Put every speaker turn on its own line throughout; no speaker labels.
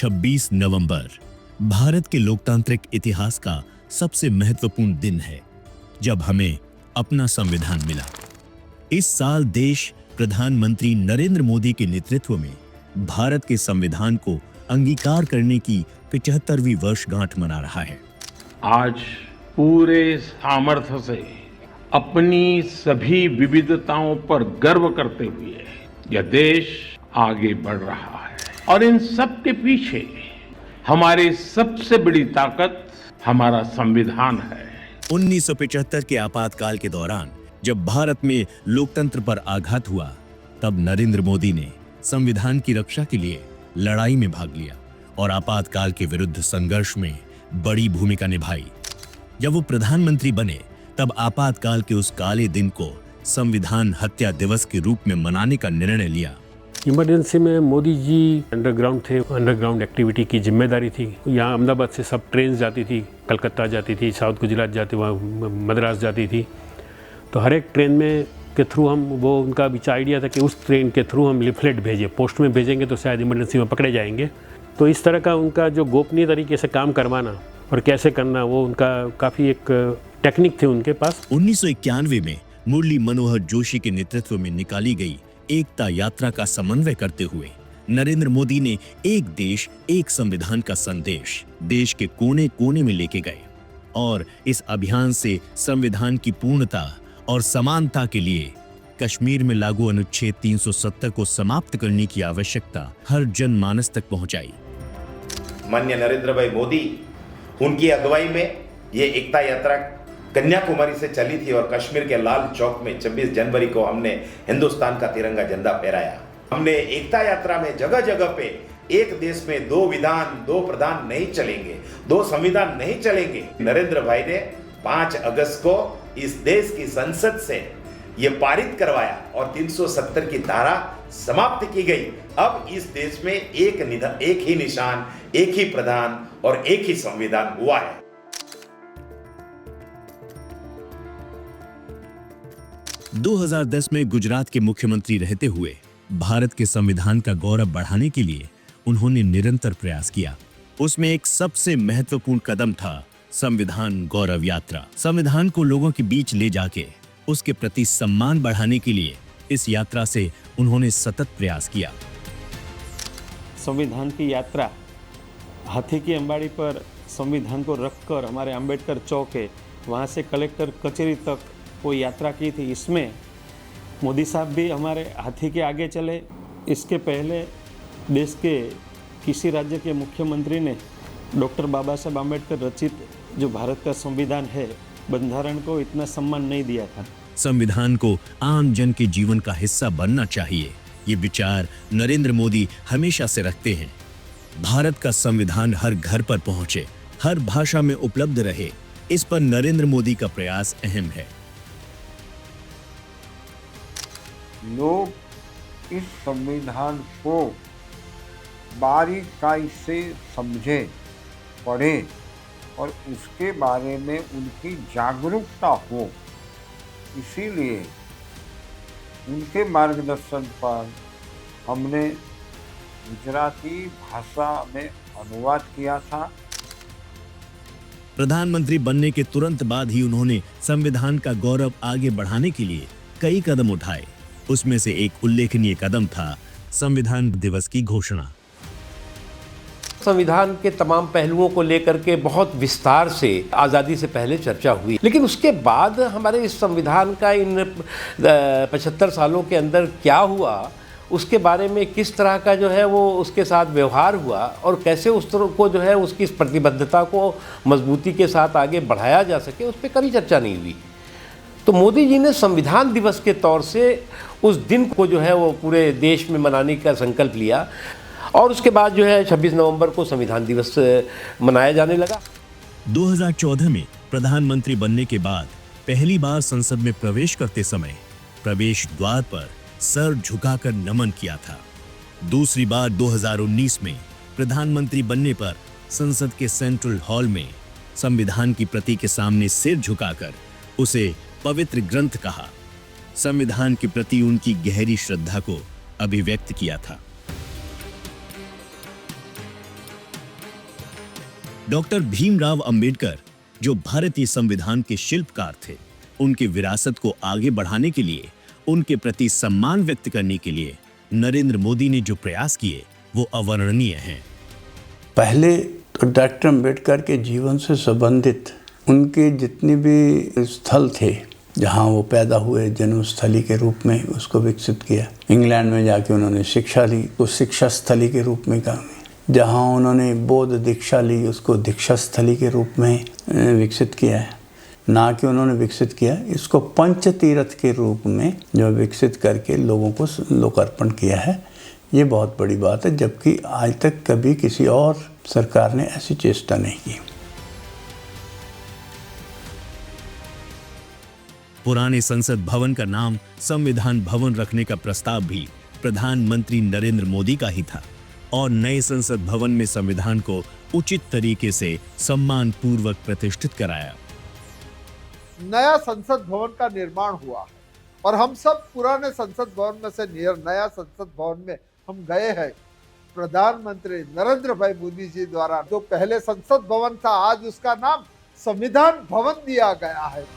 26 नवंबर भारत के लोकतांत्रिक इतिहास का सबसे महत्वपूर्ण दिन है, जब हमें अपना संविधान मिला। इस साल देश प्रधानमंत्री नरेंद्र मोदी के नेतृत्व में भारत के संविधान को अंगीकार करने की 75वीं वर्षगांठ मना रहा है।
आज पूरे सामर्थ्य से अपनी सभी विविधताओं पर गर्व करते हुए यह देश आगे बढ़ रहा है और इन सब के पीछे हमारी सबसे बड़ी ताकत हमारा संविधान है।
1975 के आपातकाल के दौरान जब भारत में लोकतंत्र पर आघात हुआ, तब नरेंद्र मोदी ने संविधान की रक्षा के लिए लड़ाई में भाग लिया और आपातकाल के विरुद्ध संघर्ष में बड़ी भूमिका निभाई। जब वो प्रधानमंत्री बने, तब आपातकाल के उस काले दिन को संविधान हत्या दिवस के रूप में मनाने का निर्णय लिया।
इमरजेंसी में मोदी जी अंडरग्राउंड थे, अंडरग्राउंड एक्टिविटी की जिम्मेदारी थी। यहाँ अहमदाबाद से सब ट्रेन जाती थी, कलकत्ता जाती थी, साउथ गुजरात जाती, वहाँ मद्रास जाती थी। तो हर एक ट्रेन में के थ्रू हम वो उनका विचार आइडिया था कि उस ट्रेन के थ्रू हम लिफलेट भेजें, पोस्ट में भेजेंगे तो शायद इमरजेंसी में पकड़े जाएंगे। तो इस तरह का उनका जो गोपनीय तरीके से काम करवाना और कैसे करना, वो उनका काफ़ी एक टेक्निक थी उनके पास।
1991 में मुरली मनोहर जोशी के नेतृत्व में निकाली गई एकता यात्रा का समन्वय करते हुए नरेंद्र मोदी ने एक देश एक संविधान का संदेश देश के कोने कोने में लेके गए और इस अभियान से संविधान की पूर्णता और समानता के लिए कश्मीर में लागू अनुच्छेद 370 को समाप्त करने की आवश्यकता हर जनमानस तक पहुंचाई।
माननीय नरेंद्र भाई मोदी, उनकी अगुवाई में ये एकता यात्रा कन्याकुमारी से चली थी और कश्मीर के लाल चौक में 26 जनवरी को हमने हिंदुस्तान का तिरंगा झंडा फहराया। हमने एकता यात्रा में जगह जगह पे एक देश में दो विधान दो प्रधान नहीं चलेंगे, दो संविधान नहीं चलेंगे। नरेंद्र भाई ने 5 अगस्त को इस देश की संसद से ये पारित करवाया और 370 की धारा समाप्त की गई। अब इस देश में एक ही निशान, एक ही प्रधान और एक ही संविधान हुआ है।
– 2010 में गुजरात के मुख्यमंत्री रहते हुए भारत के संविधान का गौरव बढ़ाने के लिए उन्होंने निरंतर प्रयास किया। उसमें एक सबसे महत्वपूर्ण कदम था संविधान गौरव यात्रा। संविधान को लोगों के बीच ले जाके उसके प्रति सम्मान बढ़ाने के लिए इस यात्रा से उन्होंने सतत प्रयास किया।
संविधान की यात्रा हाथी की अंबाड़ी पर संविधान को रखकर हमारे अंबेडकर चौक है, वहाँ से कलेक्टर कचहरी तक वो यात्रा की थी। इसमें मोदी साहब भी हमारे हाथी के आगे चले। इसके पहले देश के किसी राज्य के मुख्यमंत्री ने डॉक्टर बाबा साहब आम्बेडकर रचित जो भारत का संविधान है, बंधारण को इतना सम्मान नहीं दिया था।
संविधान को आम जन के जीवन का हिस्सा बनना चाहिए, ये विचार नरेंद्र मोदी हमेशा से रखते हैं। भारत का संविधान हर घर पर पहुंचे, हर भाषा में उपलब्ध रहे, इस पर नरेंद्र मोदी का प्रयास अहम है।
लोग इस संविधान को बारीकाई से समझें, पढ़ें और उसके बारे में उनकी जागरूकता हो। इसीलिए उनके मार्गदर्शन पर हमने गुजराती भाषा में अनुवाद किया था।
प्रधानमंत्री बनने के तुरंत बाद ही उन्होंने संविधान का गौरव आगे बढ़ाने के लिए कई कदम उठाए। उसमें से एक उल्लेखनीय कदम था संविधान दिवस की घोषणा।
संविधान के तमाम पहलुओं को लेकर के बहुत विस्तार से आज़ादी से पहले चर्चा हुई, लेकिन उसके बाद हमारे इस संविधान का इन 75 सालों के अंदर क्या हुआ, उसके बारे में किस तरह का जो है वो उसके साथ व्यवहार हुआ और कैसे उस तरह को जो है उसकी प्रतिबद्धता को मजबूती के साथ आगे बढ़ाया जा सके, उस पर कभी चर्चा नहीं हुई। तो मोदी जी ने संविधान दिवस के तौर से उस दिन को जो है वो पूरे देश में मनाने का संकल्प लिया और उसके बाद जो है 26 नवंबर को संविधान दिवस मनाया जाने लगा।
2014 में प्रधानमंत्री बनने के बाद पहली बार संसद में प्रवेश करते समय प्रवेश द्वार पर सर झुकाकर नमन किया था। दूसरी बार 2019 में प्रधानमंत्री बनने पर संसद के सेंट्रल हॉल में संविधान की प्रति के सामने सिर झुकाकर उसे पवित्र ग्रंथ कहा, संविधान के प्रति उनकी गहरी श्रद्धा को अभिव्यक्त किया था। डॉक्टर भीमराव अंबेडकर, जो भारतीय संविधान के शिल्पकार थे, उनकी विरासत को आगे बढ़ाने के लिए, उनके प्रति सम्मान व्यक्त करने के लिए नरेंद्र मोदी ने जो प्रयास किए वो अवर्णनीय हैं।
पहले तो डॉक्टर अंबेडकर के जीवन से संबंधित उनके जितने भी स्थल थे जहाँ वो पैदा हुए, जन्मस्थली के रूप में उसको विकसित किया। इंग्लैंड में जाके उन्होंने शिक्षा ली, तो शिक्षा स्थली के रूप में कहा। जहाँ उन्होंने बौद्ध दीक्षा ली, उसको दीक्षा स्थली के रूप में विकसित किया है। ना कि उन्होंने विकसित किया, इसको पंच तीर्थ के रूप में जो विकसित करके लोगों को लोकार्पण किया है। ये बहुत बड़ी बात है, जबकि आज तक कभी किसी और सरकार ने ऐसी चेष्टा नहीं की।
पुराने संसद भवन का नाम संविधान भवन रखने का प्रस्ताव भी प्रधानमंत्री नरेंद्र मोदी का ही था और नए संसद भवन में संविधान को उचित तरीके से सम्मान पूर्वक प्रतिष्ठित कराया।
नया संसद भवन का निर्माण हुआ है और हम सब पुराने संसद भवन में से नया संसद भवन में हम गए हैं। प्रधानमंत्री नरेंद्र भाई मोदी जी द्वारा जो पहले संसद भवन था, आज उसका नाम संविधान भवन दिया गया है।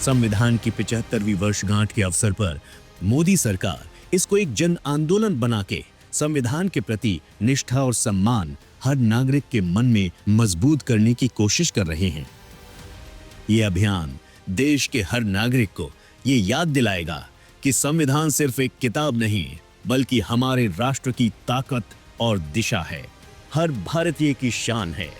संविधान की 75वीं वर्षगांठ के अवसर पर मोदी सरकार इसको एक जन आंदोलन बना के संविधान के प्रति निष्ठा और सम्मान हर नागरिक के मन में मजबूत करने की कोशिश कर रहे हैं। ये अभियान देश के हर नागरिक को ये याद दिलाएगा कि संविधान सिर्फ एक किताब नहीं, बल्कि हमारे राष्ट्र की ताकत और दिशा है, हर भारतीय की शान है।